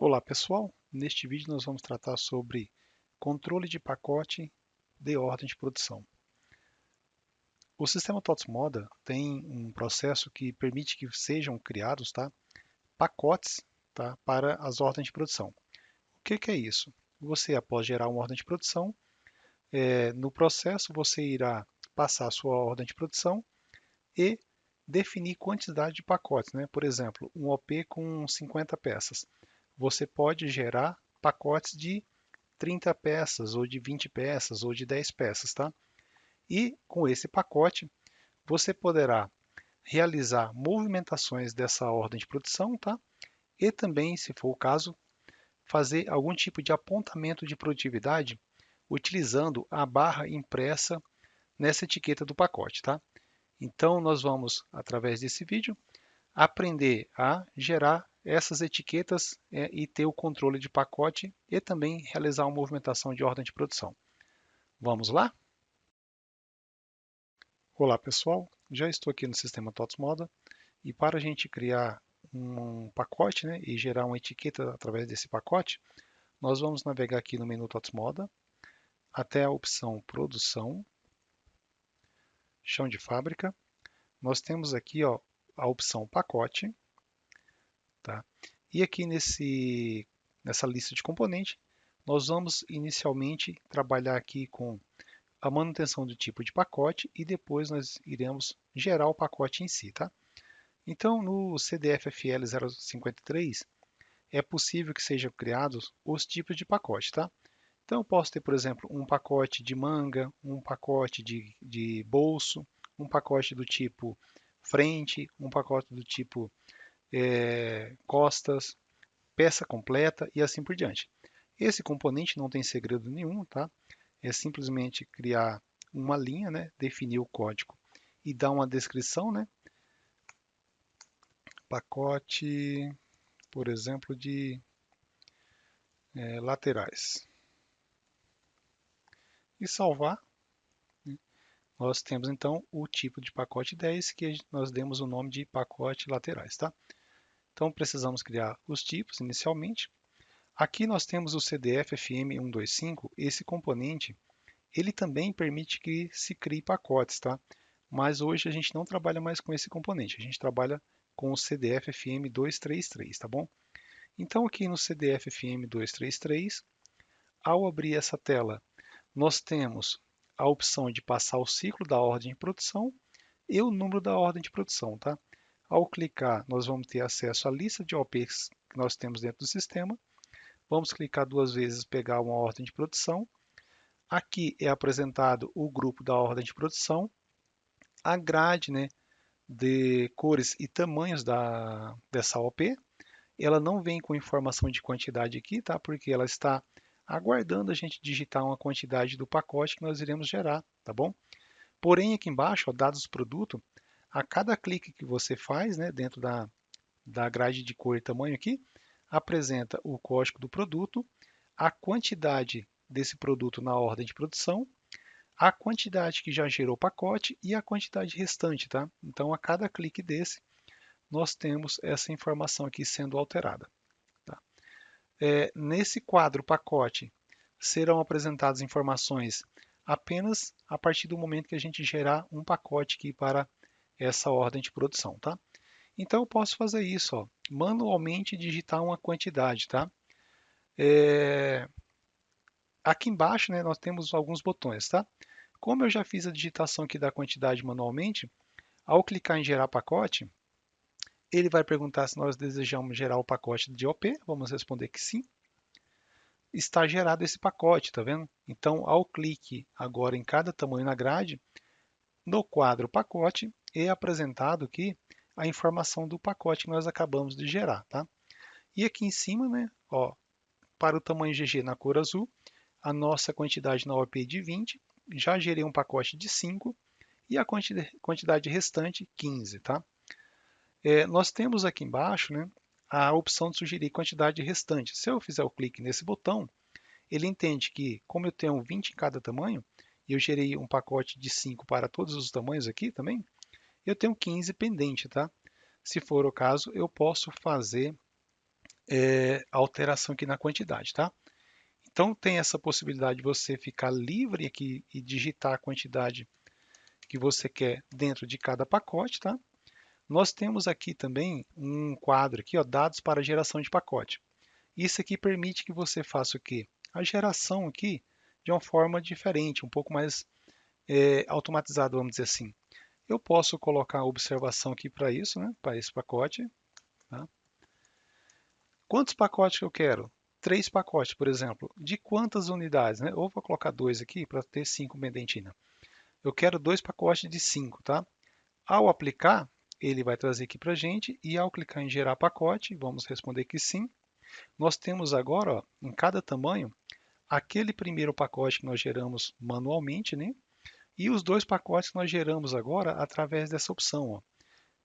Olá pessoal, neste vídeo nós vamos tratar sobre controle de pacote de ordem de produção. O sistema TOTS Moda tem um processo que permite que sejam criados pacotes para as ordens de produção. O que é isso? Você, após gerar uma ordem de produção, no processo você irá passar a sua ordem de produção e definir quantidade de pacotes, né? Por exemplo, um OP com 50 peças. Você pode gerar pacotes de 30 peças, ou de 20 peças, ou de 10 peças, tá? E com esse pacote, você poderá realizar movimentações dessa ordem de produção, tá? E também, se for o caso, fazer algum tipo de apontamento de produtividade utilizando a barra impressa nessa etiqueta do pacote, tá? Então, nós vamos, através desse vídeo, aprender a gerar essas etiquetas e ter o controle de pacote e também realizar uma movimentação de ordem de produção. Vamos lá? Olá pessoal, já estou aqui no sistema TOTS Moda e para a gente criar um pacote, né, e gerar uma etiqueta através desse pacote, nós vamos navegar aqui no menu TOTS Moda até a opção Produção, Chão de Fábrica. Nós temos aqui a opção Pacote, tá? E aqui nessa lista de componentes, nós vamos inicialmente trabalhar aqui com a manutenção do tipo de pacote e depois nós iremos gerar o pacote em si, tá? Então, no CDF-FL 053, é possível que sejam criados os tipos de pacote, tá? Então, eu posso ter, por exemplo, um pacote de manga, um pacote de bolso, um pacote do tipo frente, um pacote do tipo costas, peça completa e assim por diante. Esse componente não tem segredo nenhum, tá? É simplesmente criar uma linha, né? Definir o código e dar uma descrição, né? Pacote, por exemplo, de laterais. E salvar. Nós temos então o tipo de pacote 10 que nós demos o nome de pacote laterais, tá? Então precisamos criar os tipos inicialmente. Aqui nós temos o CDF-FM125. Esse componente ele também permite que se crie pacotes, tá? Mas hoje a gente não trabalha mais com esse componente, a gente trabalha com o CDF-FM233, tá bom? Então aqui no CDF-FM233, ao abrir essa tela, nós temos a opção de passar o ciclo da ordem de produção e o número da ordem de produção, tá? Ao clicar, nós vamos ter acesso à lista de OPs que nós temos dentro do sistema. Vamos clicar duas vezes, pegar uma ordem de produção. Aqui é apresentado o grupo da ordem de produção, a grade, né, de cores e tamanhos dessa OP. Ela não vem com informação de quantidade aqui, tá? Porque ela está aguardando a gente digitar uma quantidade do pacote que nós iremos gerar, tá bom? Porém, aqui embaixo, dados do produto, a cada clique que você faz, né, dentro da grade de cor e tamanho aqui, apresenta o código do produto, a quantidade desse produto na ordem de produção, a quantidade que já gerou o pacote e a quantidade restante, tá? Então, a cada clique desse, nós temos essa informação aqui sendo alterada. Tá? Nesse quadro pacote, serão apresentadas informações apenas a partir do momento que a gente gerar um pacote aqui para essa ordem de produção, tá? Então eu posso fazer isso, manualmente digitar uma quantidade, tá? Aqui embaixo, né, nós temos alguns botões, tá? Como eu já fiz a digitação aqui da quantidade manualmente, ao clicar em gerar pacote, ele vai perguntar se nós desejamos gerar o pacote de OP, vamos responder que sim. Está gerado esse pacote, tá vendo? Então, ao clique agora em cada tamanho na grade, no quadro pacote é apresentado aqui a informação do pacote que nós acabamos de gerar, tá? E aqui em cima, né, para o tamanho GG na cor azul, a nossa quantidade na OP de 20, já gerei um pacote de 5 e a quantidade restante 15, tá? Nós temos aqui embaixo, né, a opção de sugerir quantidade restante. Se eu fizer o clique nesse botão, ele entende que, como eu tenho 20 em cada tamanho, e eu gerei um pacote de 5 para todos os tamanhos aqui também, eu tenho 15 pendente, tá? Se for o caso, eu posso fazer alteração aqui na quantidade, tá? Então tem essa possibilidade de você ficar livre aqui e digitar a quantidade que você quer dentro de cada pacote, tá? Nós temos aqui também um quadro aqui, ó, dados para geração de pacote. Isso aqui permite que você faça o quê? A geração aqui de uma forma diferente, um pouco mais automatizada, vamos dizer assim. Eu posso colocar a observação aqui para isso, né? Para esse pacote. Tá? Quantos pacotes eu quero? 3 pacotes, por exemplo. De quantas unidades? Né? Ou vou colocar 2 aqui para ter 5 medentina. Eu quero 2 pacotes de 5, tá? Ao aplicar, ele vai trazer aqui para a gente e ao clicar em gerar pacote, vamos responder que sim. Nós temos agora, ó, em cada tamanho, aquele primeiro pacote que nós geramos manualmente, né? E os 2 pacotes que nós geramos agora através dessa opção, ó.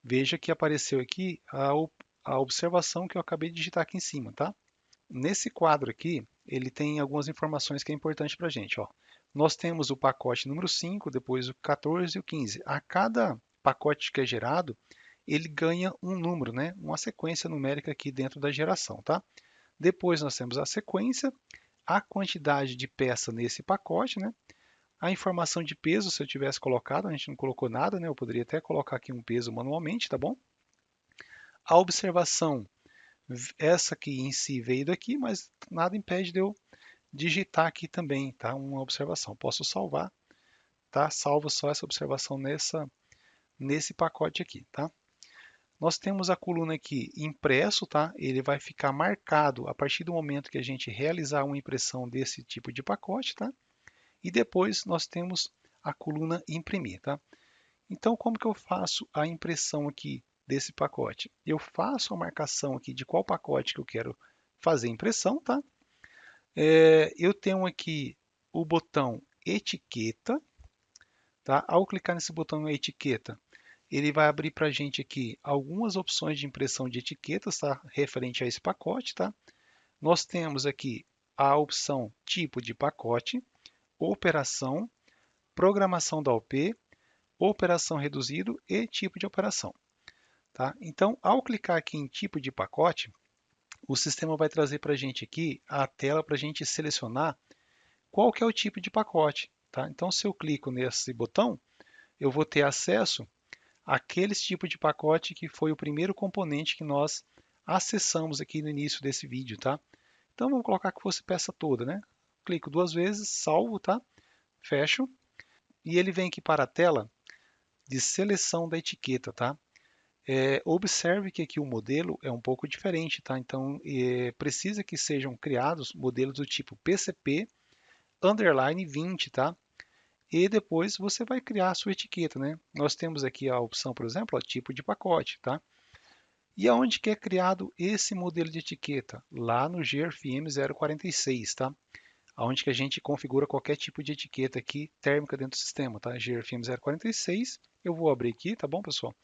Veja que apareceu aqui a observação que eu acabei de digitar aqui em cima, tá? Nesse quadro aqui, ele tem algumas informações que é importante para a gente, ó. Nós temos o pacote número 5, depois o 14 e o 15. A cada pacote que é gerado, ele ganha um número, né? Uma sequência numérica aqui dentro da geração, tá? Depois nós temos a sequência, a quantidade de peça nesse pacote, né? A informação de peso, se eu tivesse colocado, a gente não colocou nada, né? Eu poderia até colocar aqui um peso manualmente, tá bom? A observação, essa aqui em si veio daqui, mas nada impede de eu digitar aqui também, tá? Uma observação. Posso salvar, tá? Salvo só essa observação nesse pacote aqui, tá? Nós temos a coluna aqui impresso, tá? Ele vai ficar marcado a partir do momento que a gente realizar uma impressão desse tipo de pacote, tá? E depois nós temos a coluna imprimir, tá? Então, como que eu faço a impressão aqui desse pacote? Eu faço a marcação aqui de qual pacote que eu quero fazer a impressão, tá? Eu tenho aqui o botão etiqueta, tá? Ao clicar nesse botão etiqueta, ele vai abrir para a gente aqui algumas opções de impressão de etiquetas, tá? Referente a esse pacote, tá? Nós temos aqui a opção tipo de pacote, operação, programação da OP, operação reduzido e tipo de operação. Tá? Então, ao clicar aqui em tipo de pacote, o sistema vai trazer para a gente aqui a tela para a gente selecionar qual que é o tipo de pacote. Tá? Então, se eu clico nesse botão, eu vou ter acesso àquele tipo de pacote que foi o primeiro componente que nós acessamos aqui no início desse vídeo. Tá? Então, vamos colocar que fosse peça toda. Né? Clico 2 vezes, salvo, tá? Fecho, e ele vem aqui para a tela de seleção da etiqueta. Tá? Observe que aqui o modelo é um pouco diferente, tá? Então, precisa que sejam criados modelos do tipo PCP underline 20, tá? E depois você vai criar a sua etiqueta, né? Nós temos aqui a opção, por exemplo, ó, tipo de pacote, tá? E aonde que é criado esse modelo de etiqueta? Lá no GRFM 046, tá? Onde que a gente configura qualquer tipo de etiqueta aqui térmica dentro do sistema, tá? GRFM 046, eu vou abrir aqui, tá bom, pessoal?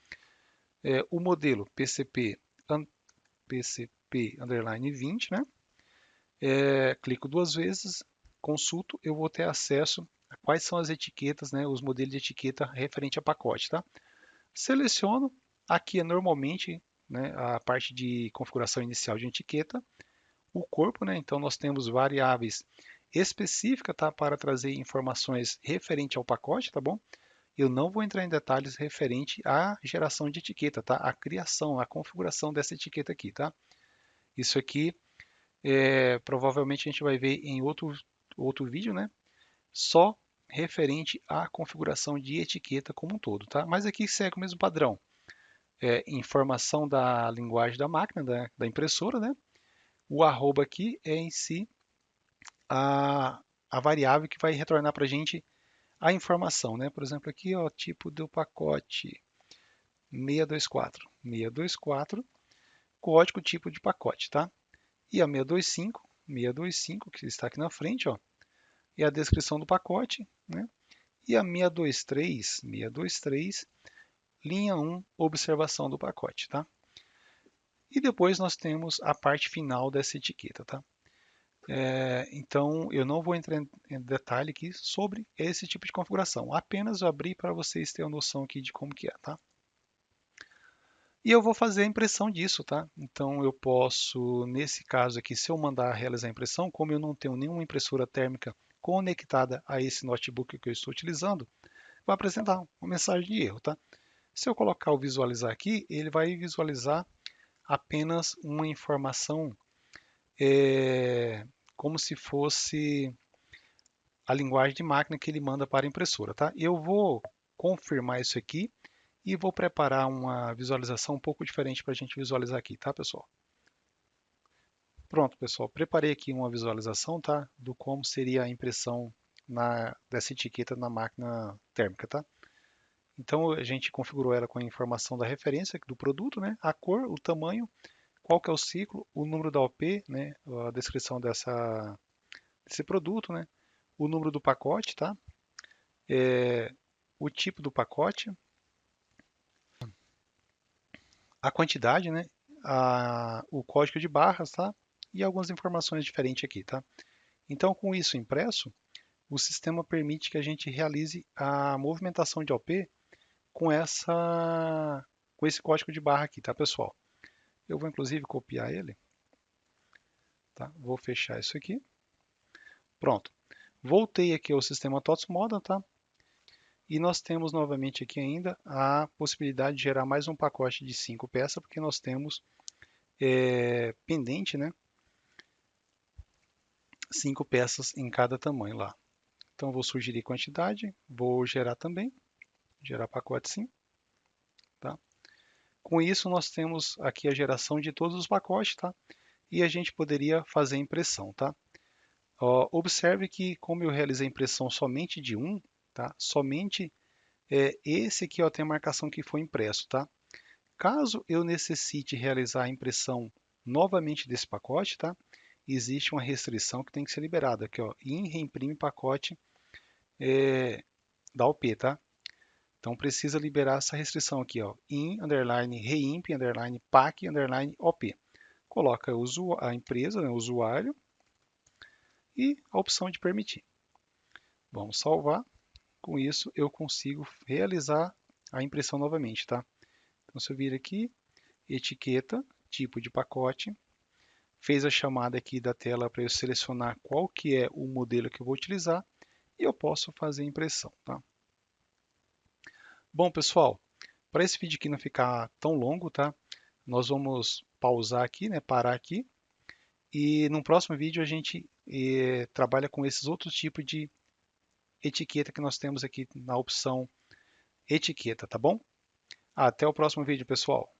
O modelo PCP underline 20, né? Clico 2 vezes, consulto, eu vou ter acesso a quais são as etiquetas, né? Os modelos de etiqueta referente a pacote, tá? Seleciono, aqui é normalmente, né, a parte de configuração inicial de etiqueta, o corpo, né? Então nós temos variáveis específicas, tá? Para trazer informações referente ao pacote, tá bom? Eu não vou entrar em detalhes referente à geração de etiqueta, tá? A criação, a configuração dessa etiqueta aqui, tá? Isso aqui provavelmente a gente vai ver em outro vídeo, né? Só referente à configuração de etiqueta como um todo, tá? Mas aqui segue o mesmo padrão. Informação da linguagem da máquina, da impressora, né? O arroba aqui é em si a variável que vai retornar para a gente a informação, né? Por exemplo, aqui, ó, tipo do pacote 624. 624, código tipo de pacote, tá? E a 625 que está aqui na frente, ó, é a descrição do pacote, né? E a 623, linha 1, observação do pacote, tá? E depois nós temos a parte final dessa etiqueta, tá? Então, eu não vou entrar em detalhe aqui sobre esse tipo de configuração, apenas abrir para vocês terem uma noção aqui de como que é, tá? E eu vou fazer a impressão disso, tá? Então eu posso, nesse caso aqui, se eu mandar realizar a impressão, como eu não tenho nenhuma impressora térmica conectada a esse notebook que eu estou utilizando, vai apresentar uma mensagem de erro, tá? Se eu colocar o visualizar aqui, ele vai visualizar apenas uma informação como se fosse a linguagem de máquina que ele manda para a impressora, tá? Eu vou confirmar isso aqui e vou preparar uma visualização um pouco diferente para a gente visualizar aqui, tá, pessoal? Pronto, pessoal, preparei aqui uma visualização, tá, do como seria a impressão dessa etiqueta na máquina térmica, tá? Então a gente configurou ela com a informação da referência do produto, né, a cor, o tamanho, qual que é o ciclo, o número da OP, né, a descrição desse produto, né, o número do pacote, tá? O tipo do pacote, a quantidade, né, o código de barras, tá? E algumas informações diferentes aqui, tá? Então, com isso impresso, o sistema permite que a gente realize a movimentação de OP com com esse código de barra aqui, tá, pessoal? Eu vou inclusive copiar ele, tá? Vou fechar isso aqui. Pronto. Voltei aqui ao sistema TOTS Model, tá? E nós temos novamente aqui ainda a possibilidade de gerar mais um pacote de 5 peças, porque nós temos pendente, né? 5 peças em cada tamanho lá. Então, vou sugerir quantidade, vou gerar também, gerar pacote sim, tá? Com isso, nós temos aqui a geração de todos os pacotes, tá? E a gente poderia fazer a impressão, tá? Observe que como eu realizei a impressão somente de um, tá? Somente esse aqui ó, tem a marcação que foi impresso, tá? Caso eu necessite realizar a impressão novamente desse pacote, tá? Existe uma restrição que tem que ser liberada aqui, ó, em reimprime pacote da OP, tá? Então precisa liberar essa restrição aqui, ó, in underline reimp underline pack underline OP. Coloca a empresa, né, o usuário e a opção de permitir. Vamos salvar. Com isso eu consigo realizar a impressão novamente, tá? Então se eu vir aqui, etiqueta, tipo de pacote, fez a chamada aqui da tela para eu selecionar qual que é o modelo que eu vou utilizar e eu posso fazer a impressão, tá? Bom, pessoal, para esse vídeo aqui não ficar tão longo, tá? Nós vamos pausar aqui, né? Parar aqui. E no próximo vídeo a gente trabalha com esses outros tipos de etiqueta que nós temos aqui na opção etiqueta, tá bom? Até o próximo vídeo, pessoal.